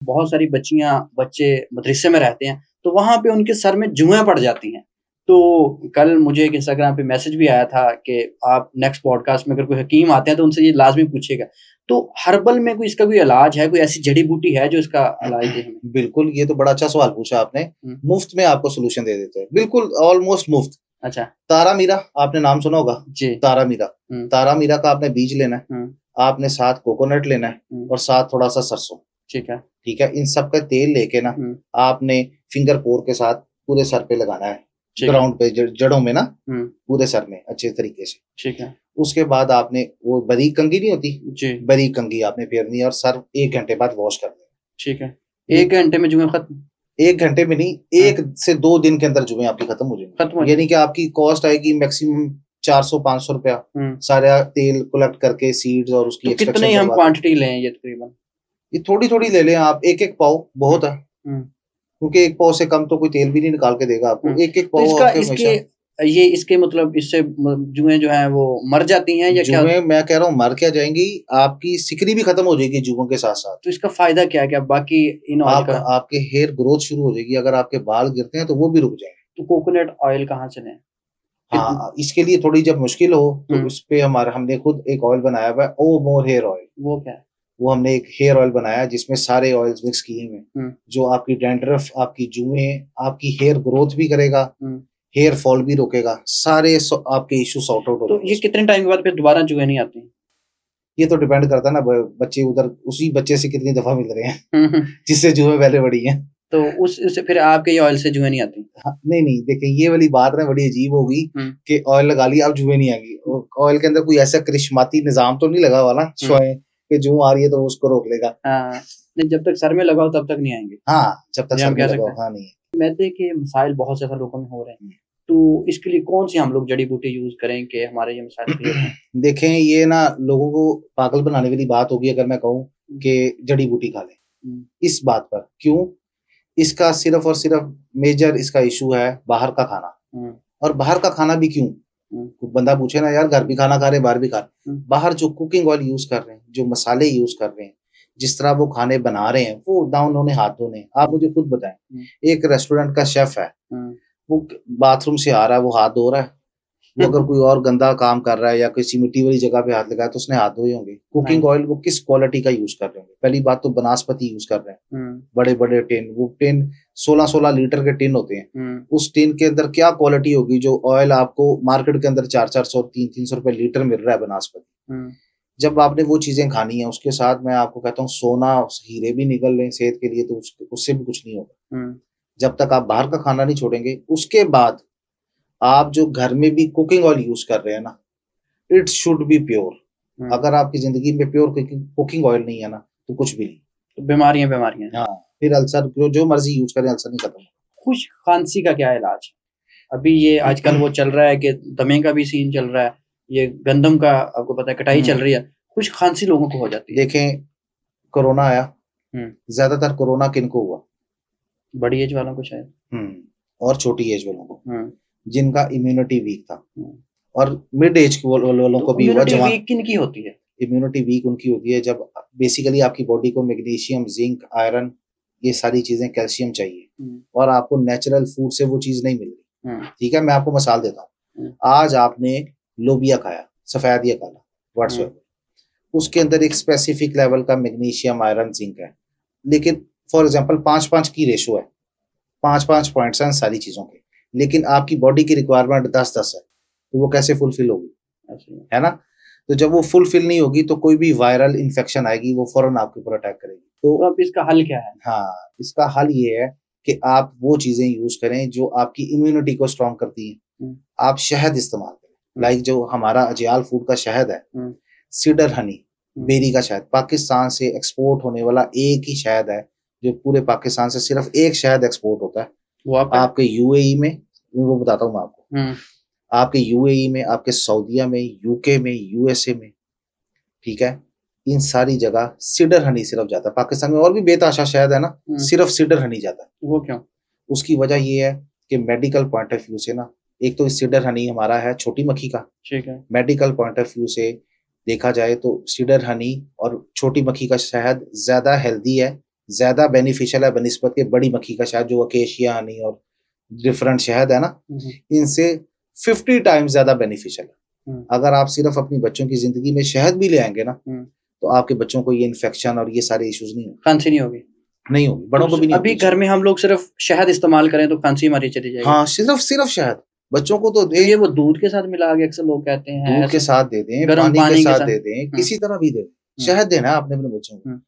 बहुत सारी बच्चे मदरसे में रहते हैं, तो वहाँ पे उनके सर में जुएँ पड़ जाती हैं। तो कल मुझे एक इंस्टाग्राम पे मैसेज भी आया था कि आप नेक्स्ट पॉडकास्ट में अगर कोई हकीम आते हैं तो उनसे ये लाज़मी पूछिएगा। तो हर्बल में इसका कोई इलाज है, कोई ऐसी जड़ी-बूटी है जो इसका इलाज दे हमें? बिल्कुल, ये तो बड़ा अच्छा सवाल पूछा आपने। हुँ। मुफ्त में आपको सॉल्यूशन दे देते हैं, बिल्कुल ऑलमोस्ट मुफ्त। अच्छा। तारा मीरा आपने नाम सुना होगा? जी। तारा मीरा। हुँ। तारा मीरा का आपने बीज लेना है, हुँ। आपने साथ कोकोनट लेना है और साथ थोड़ा-सा सरसों, ठीक है। ठीक है? इन सब का तेल लेके ना हुँ। आपने फिंगर पोर के साथ पूरे सर पे लगाना है, ठीक है। ग्राउंड पे जड़ों में ना, हुँ। पूरे सर में अच्छे तरीके से। ठीक है। उसके बाद आपने वो बारीक कंघी नहीं होती? जी। बारीक कंघी आपने फेरनी है और सर 1 घंटे बाद वॉश कर देना। ठीक है। ये 1 घंटे में जुएँ खत्म? 1 घंटे में नहीं, 1 से 2 दिन के अंदर जुएँ आपकी खत्म हो खत्म हो जाएँगी। जाएगी। यानी कि आपकी कॉस्ट आएगी मैक्सिमम 400-500 रुपया, हुँ। सारा तेल कलेक्ट करके सीड्स और उसकी तो कितनी एक्सट्रैक्शन हम करवा के। क्वांटिटी लें ये तकरीबन? ये थोड़ी-थोड़ी ले लें आप, 1-1 पाव बहुत है, हुँ। क्योंकि 1 पाव से कम तो कोई तेल भी नहीं निकाल के देगा आपको। हुँ। 1-1 तो पाव इसका आपके इसके हमेशा। ये इसके मतलब इससे जुएँ जो हैं वो मर जाती हैं या क्या? जुएँ मैं कह रहा हूँ मर क्या जाएँगी, आपकी सिकरी भी खत्म हो जाएगी जुओं के साथ-साथ। तो इसका फ़ायदा क्या है? क्या बाकी इन ऑयल आपका का? आपके हेयर ग्रोथ शुरू हो जाएगी, अगर आपके बाल गिरते हैं तो वो भी रुक जाएँगे। तो कोकोनट ऑयल कहाँ से लें? कित हाँ, इसके लिए थोड़ी जब मुश्किल हो तो हुँ। उसपे हमने खुद एक ऑयल बनाया हुआ है, ओ मोर हेयर ऑयल। वो क्या है? वो हमने एक हेयर ऑयल बनाया है जिसमें सारे ऑयल्स मिक्स किए हुए हैं, हुँ। जो आपकी डैंड्रफ, आपकी जुएँ, आपकी हेयर ग्रोथ भी करेगा, हुँ। हेयर फॉल भी रोकेगा, सारे आपके इश्यू सॉर्ट आउट हो तो जाएंगे ये उसमें। कितने टाइम के बाद फिर दोबारा जुएँ नहीं आती? ये तो डिपेंड करता है ना बच्चे उधर उसी बच्चे से कितनी दफा मिल रहे हैं हुँ, हुँ। जिससे जुएँ पहले बढ़ी हैं। तो उससे फिर आपके ये ऑयल से जुएँ नहीं आती? हाँ, नहीं, नहीं, देखिए ये वाली बात ना बड़ी अजीब होगी हुँ। कि ऑयल लगा लिया अब जुएँ नहीं आएँगी। ऑयल के अंदर कोई ऐसा करिश्माती निज़ाम तो नहीं लगा हुआ ना हुँ। शुआएँ कि जुए आ रही है तो उसको रोक लेगा। हाँ, नहीं जब तक सर में लगा हो तब तक नहीं आएँगे, हाँ, जब तक ये सर हम में कह लगा सकते हो, हैं। हाँ, नहीं है। मैदे के मसाइल बहुत ज़्यादा लोगों में हो रहे हैं, हुँ। तो इसके लिए कौन-सी हम लोग जड़ी-बूटी यूज़ करें कि हमारे ये मसाइल क्लियर हों? देखें ये ना लोगों को पागल बनाने वाली बात होगी अगर मैं कहूँ हुँ। कि जड़ी-बूटी खा लें, हुँ। इस बात पर। क्यों? इसका सिर्फ़ और सिर्फ़ मेजर इसका इश्यू है बाहर का खाना। हुँ। और बाहर का खाना भी क्यों? हुँ। बंदा पूछे ना यार घर भी खाना खा रहे हैं, बाहर भी खा रहे हैं। हुँ। बाहर जो कुकिंग ऑयल यूज़ कर रहे हैं, जो मसाले यूज़ कर रहे हैं, जिस तरह वो खाने बना रहे हैं, वो ना उन्होंने हाथ धोने हैं। आप मुझे खुद बताएँ, हुँ। एक रेस्टोरेंट का शेफ़ है, हुँ। वो बाथरूम से आ रहा है, वो हाथ धो रहा है? वो अगर कोई और गंदा काम कर रहा है या किसी मिट्टी वाली जगह पे हाथ लगाया तो उसने हाथ धोए होंगे। नहीं। कुकिंग ऑयल वो किस क्वालिटी का यूज़ कर रहे होंगे? पहली बात तो बनास्पति यूज़ कर रहे हैं, हुँ। बड़े-बड़े टिन, वो टिन 16-16 लीटर के टिन होते हैं। हुँ। उस टिन के अंदर क्या क्वालिटी होगी जो ऑयल आपको मार्केट के अंदर 4-400 3-300 रुपए लीटर मिल रहा है बनास्पति। हुँ। जब आपने वो चीज़ें खानी है, उसके साथ मैं आपको कहता हूँ सोना, हीरे भी निकल लें सेहत के लिए तो उससे भी कुछ नहीं होगा। हुँ। जब तक आप बाहर का खाना नहीं छोड़ेंगे, उसके बाद आप जो घर में भी कुकिंग ऑयल यूज़ कर रहे हैं ना, इट शुड बी प्योर। हुँ। अगर आपकी ज़िंदगी में प्योर कुकिंग कुकिंग ऑयल नहीं है ना, तो कुछ भी नहीं। तो बीमारियाँ। हाँ, फिर अल्सर जो मर्ज़ी यूज़ करें, अल्सर नहीं खत्म होगा। खुश्क खाँसी का क्या इलाज है? अभी ये आजकल वो चल रहा है कि दमे का भी सीन चल रहा है, ये गंदम का आपको पता है कटाई चल रही है, खुश्क खाँसी लोगों को हो जाती है। देखें, कोरोना आया, हुँ। ज़्यादातर कोरोना किनको हुआ? बड़ी एज वालों को शायद। और छोटी एज वालों को, हुँ। जिनका इम्यूनिटी वीक था हुँ। और मिड एज के वालों तो को भी हुआ, इम्यूनिटी जवान। वीक किनकी होती है? इम्यूनिटी वीक उनकी होती है जब बेसिकली आपकी बॉडी को मैग्नीशियम, ज़िंक, आयरन ये सारी चीज़ें, कैल्शियम चाहिए हुँ। और आपको नेचुरल फूड से वो चीज़ नहीं मिल रही। हुँ। ठीक है, मैं आपको मिसाल देता हूँ। हुँ। आज आपने लोबिया खाया, सफ़ेद या काला, हुँ। व्हाटसोएवर, उसके अंदर एक स्पेसिफिक लेवल का मैग्नीशियम, आयरन, ज़िंक है। लेकिन फॉर एग्ज़ाम्पल 5-5 की रेशो है, 5-5 पॉइंट्स हैं इन सारी चीज़ों के, लेकिन आपकी बॉडी की रिक्वायरमेंट 10-10 है, तो वो कैसे फुलफ़िल होगी? अच्छा। है ना? तो जब वो फुलफ़िल नहीं होगी तो कोई भी वायरल इन्फेक्शन आएगी, वो फ़ौरन आपके ऊपर अटैक करेगी। तो तो अब इसका हल क्या है? हाँ, इसका हल ये है कि आप वो चीज़ें यूज़ करें जो आपकी इम्यूनिटी को स्ट्रॉन्ग करती हैं। हुँ। आप शहद इस्तेमाल करें, हुँ। लाइक जो हमारा अजयाल फूड का शहद है, हुँ। सीडर हनी, हुँ। बेरी का शहद, पाकिस्तान से एक्सपोर्ट होने वाला एक ही शहद है, जो पूरे पाकिस्तान से सिर्फ़ एक शहद एक्सपोर्ट होता है। वो आपका है? आपके यूएई में, वो बताता हूँ मैं आपको। हुँ। आपके यूएई में, आपके सऊदीया में, यूके में, यूएसए में, ठीक है? इन सारी जगह सीडर हनी सिर्फ़ जाता है। पाकिस्तान में और भी बेतहाशा शहद है ना, हुँ। सिर्फ़ सीडर हनी जाता है। वो क्यों? उसकी वजह ये है कि मेडिकल पॉइंट ऑफ व्यू से ना, एक तो सीडर हनी हमारा है छोटी मक्खी का, ठीक है। मेडिकल पॉइंट ऑफ व्यू से देखा जाए तो सीडर हनी और छोटी मक्खी का शहद ज़्यादा हेल्दी है, ज्यादा बेनिफिशियल है बनिस्बत के बड़ी मक्खी का शहद, जो अकेशिया हनी और डिफरेंट शहद है ना, इनसे 50 टाइम्स ज्यादा बेनिफिशियल है। अगर आप सिर्फ अपनी बच्चों की जिंदगी में शहद भी ले आएंगे ना, तो आपके बच्चों को ये इन्फेक्शन और ये सारे इश्यूज नहीं होंगे, खांसी नहीं होगी, नहीं होगी, बड़ों को भी नहीं अभी होगी। घर में हम लोग सिर्फ शहद इस्तेमाल करें तो खांसी हमारी चली जाएगी। हाँ, सिर्फ शहद बच्चों को तो तो दे, ये वो दूध के साथ मिला के अक्सर लोग कहते हैं दूध के ऐसा, साथ दे दें, गर्म पानी के पानी के साथ साथ। दे दें, किसी तरह भी दे दें, शहद देना है आपने अपने बच्चों को।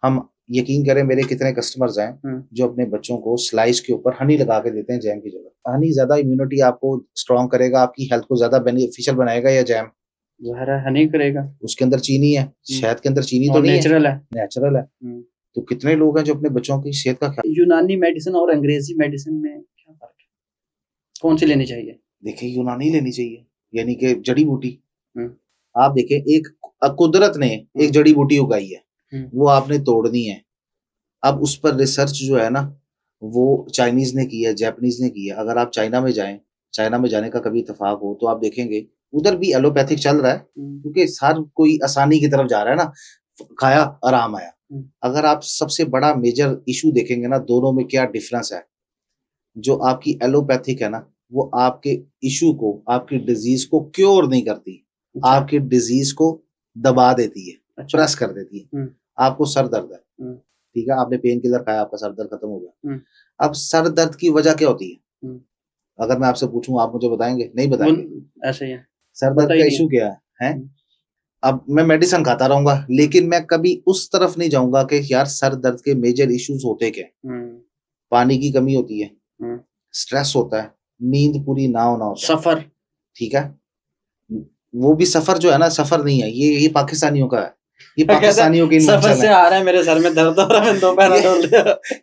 हम यकीन करें, मेरे कितने कस्टमर्स हैं जो अपने बच्चों को स्लाइस के ऊपर हनी लगा के देते हैं जैम की जगह। हनी ज्यादा इम्यूनिटी आपको स्ट्रॉन्ग करेगा, आपकी हेल्थ को ज्यादा बेनिफिशियल बनाएगा, या जैम हनी करेगा, उसके अंदर चीनी है, शहद के अंदर चीनी तो नहीं नेचुरल है, नेचुरल है। तो कितने लोग हैं जो अपने बच्चों की सेहत का ख्याल। यूनानी मेडिसिन और अंग्रेजी मेडिसिन में क्या फर्क है, कौन सी लेनी चाहिए? देखिए, यूनानी लेनी चाहिए, यानी कि जड़ी बूटी। आप देखें, एक कुदरत ने एक जड़ी बूटी उगाई है, वो आपने तोड़नी है। अब उस पर रिसर्च जो है ना, वो चाइनीज ने की है, जापानीज ने की है। अगर आप चाइना में जाएं, चाइना में जाने का कभी इत्तेफाक हो, तो आप देखेंगे उधर भी एलोपैथिक चल रहा है, क्योंकि हर कोई आसानी की तरफ जा रहा है ना, खाया आराम आया। अगर आप सबसे बड़ा मेजर इशू देखेंगे ना, दोनों में क्या डिफरेंस है, जो आपकी एलोपैथिक है ना, वो आपके इशू को, आपकी डिजीज को क्योर नहीं करती, आपकी डिजीज को दबा देती है, प्रेस कर देती है। आपको सर दर्द है, ठीक है, आपने पेन किलर खाया, आपका सर दर्द खत्म हो गया। अब सर दर्द की वजह क्या होती है? अगर मैं आपसे पूछूं, आप मुझे बताएंगे? नहीं बताएंगे। ऐसे ही है, सर दर्द का इशू क्या है? अब मैं मेडिसिन खाता रहूंगा, लेकिन मैं कभी उस तरफ नहीं जाऊंगा कि यार सर दर्द के मेजर इश्यूज होते क्या। पानी की कमी होती है, स्ट्रेस होता है, नींद पूरी ना होना, सफर, ठीक है, वो भी सफर जो है ना, सफर नहीं है, ये पाकिस्तानियों का है, ये पाकिस्तानियों की सफर से आ रहा है, मेरे सर में दर्द हो रहा है, दो पैराडोल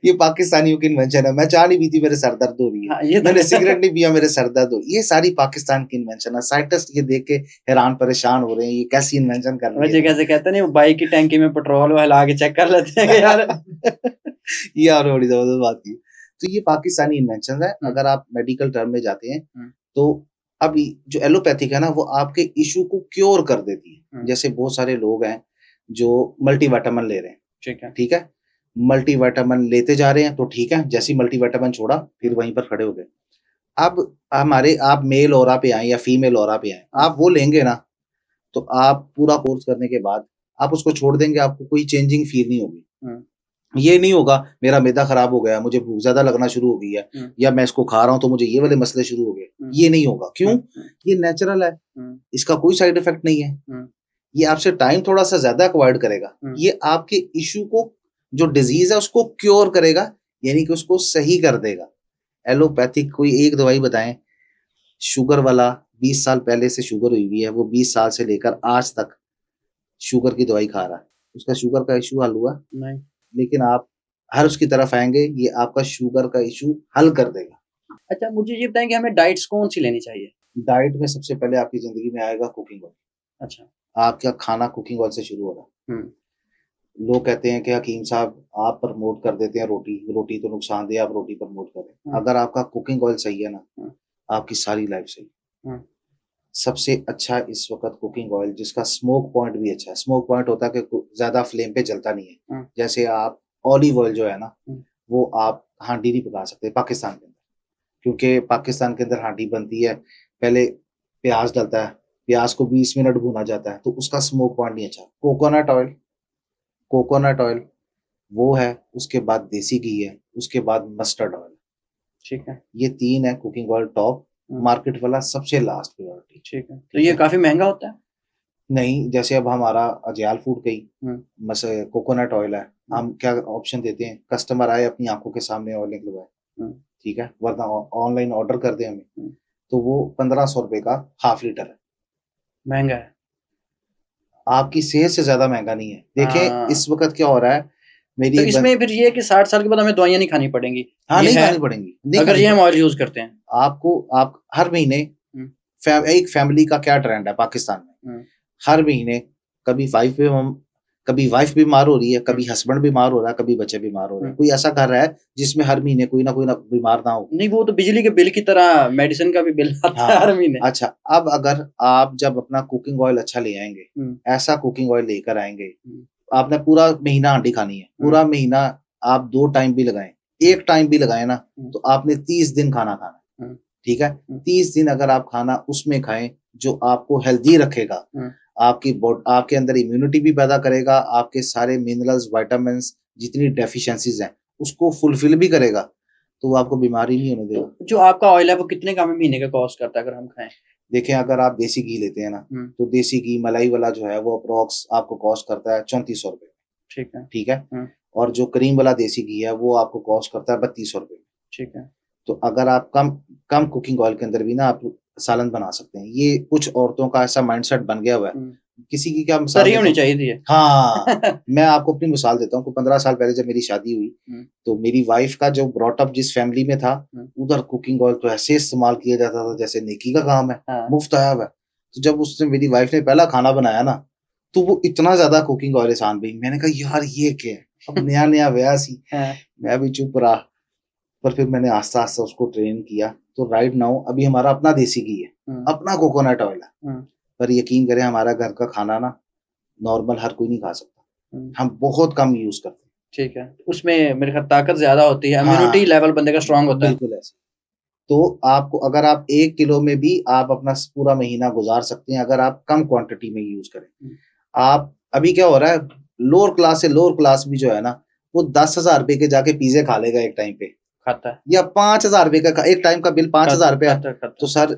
ये पाकिस्तानियों की इन्वेंशन है। मैं चाय नहीं पीती, मेरे सर दर्द हो रही है। ये मैंने सिगरेट नहीं पिया, मेरे सर दर्द हो रही है। ये सारी पाकिस्तान की इन्वेंशन है। साइंटिस्ट ये देख के हैरान परेशान हो रहे हैं, ये कैसी इन्वेंशन कर रहे हैं। कैसे कहते नहीं, बाइक की टैंकी में पेट्रोल हिला के चेक कर लेते हैं यार। ये और बड़ी जबरदस्त बात की। तो ये पाकिस्तानी इन्वेंशन है। अगर आप मेडिकल टर्म में जाते हैं, तो अभी जो एलोपैथिक है ना, वो आपके इशू को क्योर कर देती है। जैसे बहुत सारे लोग हैं जो मल्टीविटामिन ले रहे हैं, ठीक है, मल्टीविटामिन लेते जा रहे हैं, तो ठीक है, जैसी मल्टीविटामिन छोड़ा, फिर वहीं पर खड़े हो गए। अब आप मेल ऑरा पे आए या फीमेल ऑरा पे आए, आप वो लेंगे ना, तो आप पूरा कोर्स करने के बाद आप उसको छोड़ देंगे, आपको कोई चेंजिंग फील नहीं होगी। ये नहीं होगा मेरा मैदा खराब हो गया, मुझे भूख ज्यादा लगना शुरू हो गई है, या मैं इसको खा रहा हूं तो मुझे ये वाले मसले शुरू हो गए। ये नहीं होगा। क्यों? ये नेचुरल है, इसका कोई साइड इफेक्ट नहीं है। ये आपसे टाइम थोड़ा सा ज्यादा अवॉइड करेगा, ये आपके इशू को, जो डिजीज है उसको क्योर करेगा, यानी कि उसको सही कर देगा। एलोपैथिक कोई एक दवाई बताएं, शुगर वाला 20 साल पहले से शुगर हुई हुई है, वो 20 साल से लेकर आज तक शुगर की दवाई खा रहा है, उसका शुगर का इशू हल हुआ नहीं। लेकिन आप हर उसकी तरफ आएंगे, ये आपका शुगर का इशू हल कर देगा। अच्छा, मुझे ये बताएं कि हमें डाइट्स कौन सी लेनी चाहिए? डाइट में सबसे पहले आपकी जिंदगी में आएगा कुकिंग ऑयल। अच्छा, आपका खाना कुकिंग ऑयल से शुरू होगा। लोग कहते हैं कि हकीम साहब आप प्रमोट कर देते हैं रोटी तो नुकसानदेह, आप रोटी प्रमोट करें। अगर आपका कुकिंग ऑयल सही है ना, आपकी सारी लाइफ सही। सबसे अच्छा इस वक्त कुकिंग ऑयल जिसका स्मोक पॉइंट भी अच्छा है। स्मोक पॉइंट होता है कि ज्यादा फ्लेम पे जलता नहीं है। जैसे आप ऑलिव ऑयल जो है ना, वो आप हांडी नहीं पका सकते पाकिस्तान के अंदर, क्योंकि पाकिस्तान के अंदर हांडी बनती है, पहले प्याज डलता है, प्याज को 20 मिनट भूना जाता है, तो उसका स्मोक पॉइंट नहीं अच्छा। कोकोनट ऑयल वो है, उसके बाद देसी घी है, उसके बाद मस्टर्ड ऑयल, ठीक है। ये 3 है कुकिंग ऑयल टॉप, मार्केट वाला सबसे लास्ट प्रायोरिटी, ठीक है। तो ये काफी महंगा होता है? नहीं, जैसे अब हमारा अजयाल फूड का ही कोकोनट ऑयल है, हम क्या ऑप्शन देते हैं, कस्टमर आए अपनी आंखों के सामने ऑयल निकलवाए, ठीक है, वरना ऑनलाइन ऑर्डर कर दे हमें, तो वो 1500 रुपए का हाफ लीटर है। महंगा है, आपकी सेहत से ज्यादा महंगा नहीं है। देखें इस वक्त क्या हो रहा है, मेरी तो इसमें फिर ये कि 60 साल के बाद हमें दवाइयां नहीं खानी पड़ेंगी? हाँ, नहीं खानी पड़ेंगी अगर ये हम ऑयल यूज करते हैं। आप हर महीने एक फैमिली का क्या ट्रेंड है पाकिस्तान में, हर महीने कभी वाइफ बीमार हो रही है, कभी हस्बैंड बीमार हो रहा है, कभी बच्चे बीमार हो रहे हैं। कोई ऐसा घर है जिसमें हर महीने कोई ना बीमार ना हो? नहीं, वो तो बिजली के बिल की तरह मेडिसिन का भी बिल आता है हर महीने। अच्छा, अब अगर आप जब अपना कुकिंग ऑयल अच्छा ले आएंगे, ऐसा कुकिंग ऑयल लेकर आएंगे, आपने पूरा महीना हांडी खानी है, पूरा महीना आप 2 टाइम भी लगाएं, 1 टाइम भी लगाएं ना, तो आपने 30 दिन खाना खाना है, ठीक है। 30 दिन अगर आप खाना उसमें खाएं जो आपको हेल्दी रखेगा, आपके अंदर इम्यूनिटी भी पैदा करेगा, आपके सारे मिनरल्स, विटामिन्स, जितनी डेफिशिएंसीज हैं उसको फुलफिल भी करेगा, तो वो आपको बीमारी नहीं होने देगा। जो आपका ऑयल है वो कितने का महीने का कॉस्ट करता है अगर हम खाएं? देखें, अगर आप देसी घी लेते हैं ना, तो देसी घी मलाई वाला जो है वो अप्रोक्स आपको कॉस्ट करता है 3400 रुपए। ठीक है, ठीक है। और जो क्रीम वाला देसी घी है वो आपको कॉस्ट करता है 3200 रुपए। ठीक है। तो अगर आप कम कुकिंग ऑयल के अंदर भी ना आप सालन बना सकते हैं। ये कुछ औरतों का ऐसा माइंडसेट बन गया हुआ है, किसी की क्या मिसाल तरी होनी चाहिए थी। हाँ मैं आपको अपनी मिसाल देता हूँ। 15 साल पहले जब मेरी शादी हुई, तो मेरी वाइफ का जो ब्रॉटअप जिस फैमिली में था, उधर कुकिंग ऑयल तो ऐसे इस्तेमाल किया जाता था जैसे नेकी का काम है, मुफ्त आया हुआ है। तो जब उसने मेरी वाइफ ने पहला खाना बनाया ना, तो वो इतना ज्यादा कुकिंग ऑयल आसान भी, मैंने कहा यार ये क्या है, अब नया नया व्याह सी मैं भी चुप रहा। पर फिर मैंने आस्ता आस्ता उसको ट्रेन किया, तो राइट नाउ अभी हमारा अपना देसी घी है, अपना कोकोनट ऑयल है। पर यकीन करें हमारा घर का खाना ना नॉर्मल हर कोई नहीं खा सकता, हम बहुत कम यूज करते हैं। ठीक है, उसमें मेरे ख्याल ताकत ज्यादा होती है, इम्यूनिटी लेवल बंदे का स्ट्रांग होता है। बिल्कुल ऐसे। तो आपको अगर आप 1 किलो में भी आप अपना पूरा महीना गुजार सकते हैं अगर आप कम क्वांटिटी में यूज करें। आप अभी क्या हो रहा है, लोअर क्लास से लोअर क्लास भी जो है ना, वो 10,000 रुपए के जाके पिज्जे खा लेगा एक टाइम पे, खाता है, या 5,000 रुपए का एक टाइम का बिल 5,000 रुपया। तो सर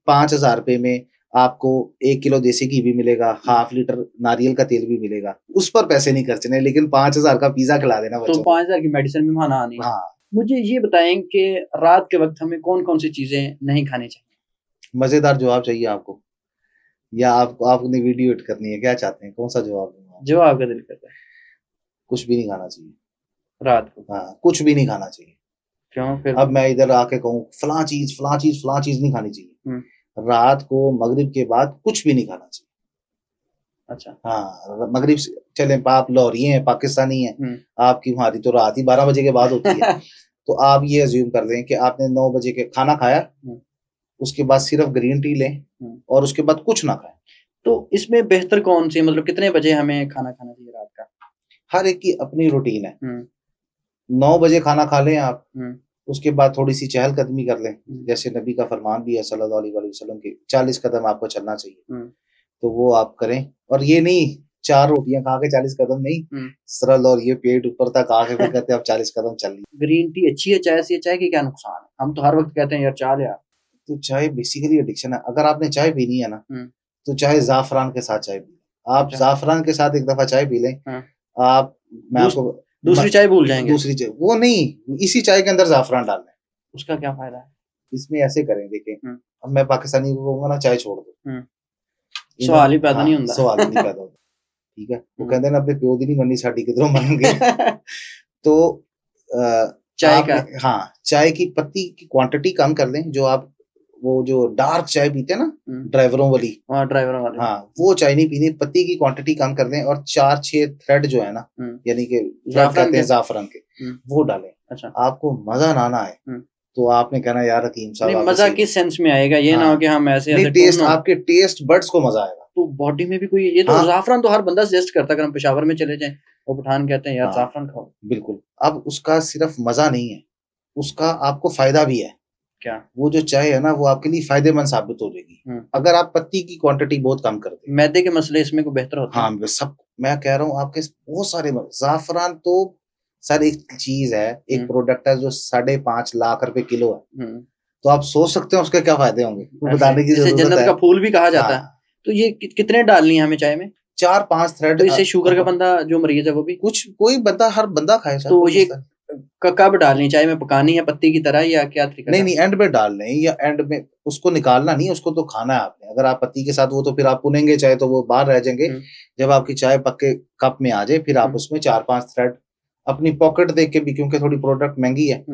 5,000 रुपए में आपको 1 किलो देसी घी भी मिलेगा, हाफ लीटर नारियल का तेल भी मिलेगा, उस पर पैसे नहीं खर्चने, लेकिन 5,000 का पिज्जा खिला देना बच्चों को। तो 5,000 की मेडिसिन भी माना नहीं। हाँ। मुझे ये बताएं कि रात के वक्त हमें कौन कौन सी चीजें नहीं खानी चाहिए? मजेदार जवाब चाहिए आपको, या आपने वीडियो एडिट करनी है, क्या चाहते हैं, कौन सा जवाब दूंगा? जो आपका दिल करता है। कुछ भी नहीं खाना चाहिए रात को? हाँ, कुछ भी नहीं खाना चाहिए। क्यों फिर? अब मैं इधर आके कहूँ फलां चीज नहीं खानी चाहिए, रात को मगरिब के बाद कुछ भी नहीं खाना चाहिए। अच्छा। हाँ, मगरिब से चले, आप लाहौरी हैं, पाकिस्तानी हैं, आपकी हमारी तो रात ही 12 बजे के बाद होती है। तो आप ये अज्यूम कर दें कि आपने 9 बजे के खाना खाया, उसके बाद सिर्फ ग्रीन टी लें और उसके बाद कुछ ना खाएं। तो इसमें बेहतर कौन सी, मतलब कितने बजे हमें खाना खाना चाहिए रात का? हर एक की अपनी रूटीन है। 9 बजे खाना खा लें आप, उसके बाद थोड़ी सी चहलकदमी कर लें, जैसे नबी का फरमान भी है सल्लल्लाहु अलैहि वसल्लम के 40 कदम आपको चलना चाहिए, तो वो आप करें। और ये नहीं 4 रोटियां खा के 40 कदम नहीं, सरल और ये पेट ऊपर तक आके फिर कहते हैं आप 40 कदम चल ली। ग्रीन टी अच्छी है चाय से? चाय के क्या नुकसान है? हम तो हर वक्त कहते हैं यार चाय ले। तो चाय बेसिकली एडिक्शन है। अगर आपने चाय पीनी है ना, तो चाहे जाफरान के साथ चाय पी लें। आप जाफरान के साथ एक दफा चाय पी लें, आप मैं आपको दूसरी चाय भूल जाएंगे। दूसरी चाय वो नहीं, इसी चाय के अंदर जाफरान डालना है। उसका क्या फायदा है? इसमें ऐसे करें, देखें अब मैं पाकिस्तानी को कहूंगा ना चाय छोड़ दो, सवाल ही पैदा नहीं होता। सवाल नहीं पैदा होता, ठीक है। वो कहते हैं ना अपने प्यो दी नहीं मननी साडी किधरों मनोगे। तो चाय का, हाँ, चाय की पत्ती की क्वांटिटी कम कर लें। जो आप वो जो डार्क चाय पीते हैं ना ड्राइवरों वाली, हाँ वो चाय नहीं पीनी, पत्ती की क्वांटिटी कम कर दें और 4-6 थ्रेड जो है ना, यानी कि कहते हैं जाफरान के, वो डालें। अच्छा। आपको मजा ना आए तो आपने कहना यार हकीम साहब, मजा किस सेंस में आएगा? ये ना हो कि हम ऐसे टेस्ट, आपके टेस्ट बड्स को मजा आएगा, तो बॉडी में भी कोई ये तो जाफरान तो हर बंदा सजेस्ट करता है। अगर हम पेशावर में चले जाएं और पठान कहते हैं यार जाफरान खाओ, बिल्कुल। अब उसका सिर्फ मजा नहीं है, उसका आपको फायदा भी है। क्या? वो जो चाय है ना वो आपके लिए फायदेमंद साबित हो जाएगी अगर आप पत्ती की क्वांटिटी बहुत कम कर दें। मैदे के मसले इसमें को बेहतर होते हैं। हाँ, सब मैं कह रहा हूँ आपके बहुत सारे जाफरान तो सर एक चीज है, एक प्रोडक्ट है जो 5.5 लाख रुपए किलो है। तो आप सोच सकते हैं उसके क्या फायदे होंगे, बताने की जरूरत है। जन्नत का फूल भी कहा जाता है। तो ये कितने डालनी है हमें चाय में? 4-5 थ्रेड। तो इससे शुगर का बंदा जो मरीज है वो भी कुछ कोई बंदा, हर बंदा खाए सर। तो ये कब डालनी चाय में? पकानी है पत्ती की तरह या क्या तरीका? नहीं, एंड में डाल लें, या एंड में उसको निकालना नहीं, उसको तो खाना है आपने। अगर आप पत्ती के साथ वो तो फिर आप पुनेंगे चाय तो वो बाहर रह जाएंगे। जब आपकी चाय पक्के कप में आ जाए फिर आप उसमें 4-5 थ्रेड अपनी पॉकेट देख के भी, क्योंकि थोड़ी प्रोडक्ट महंगी है,